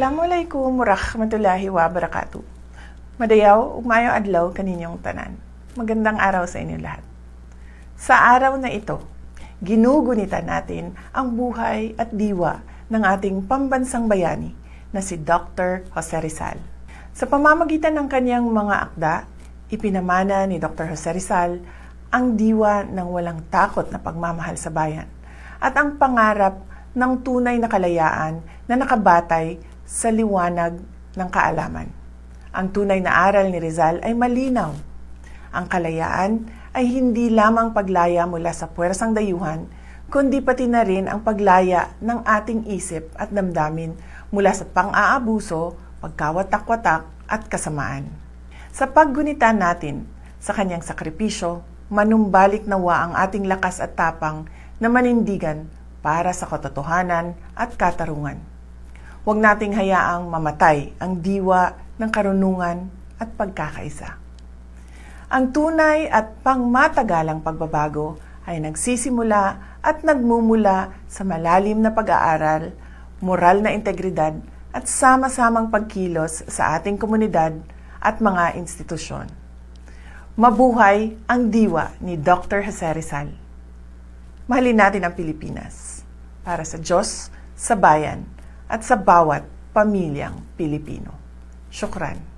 Assalamualaikum warahmatullahi wabarakatuh. Madayaw, ugmayo adlaw kaninyong tanan. Magandang araw sa inyo lahat. Sa araw na ito, ginugunitan natin ang buhay at diwa ng ating pambansang bayani na si Dr. Jose Rizal. Sa pamamagitan ng kanyang mga akda, ipinamana ni Dr. Jose Rizal ang diwa ng walang takot na pagmamahal sa bayan at ang pangarap ng tunay na kalayaan na nakabatay sa liwanag ng kaalaman. Ang tunay na aral ni Rizal ay malinaw. Ang kalayaan ay hindi lamang paglaya mula sa puwersang dayuhan, kundi pati na rin ang paglaya ng ating isip at damdamin mula sa pang-aabuso, pagkawatak-watak at kasamaan. Sa paggunita natin sa kanyang sakripisyo, manumbalik nawa ang ating lakas at tapang na manindigan para sa katotohanan at katarungan. Huwag nating hayaang mamatay ang diwa ng karunungan at pagkakaisa. Ang tunay at pangmatagalang pagbabago ay nagsisimula at nagmumula sa malalim na pag-aaral, moral na integridad at sama-samang pagkilos sa ating komunidad at mga institusyon. Mabuhay ang diwa ni Dr. Jose Rizal. Mahalin natin ang Pilipinas para sa Diyos, sa bayan, at sa bawat pamilyang Pilipino. Syukran.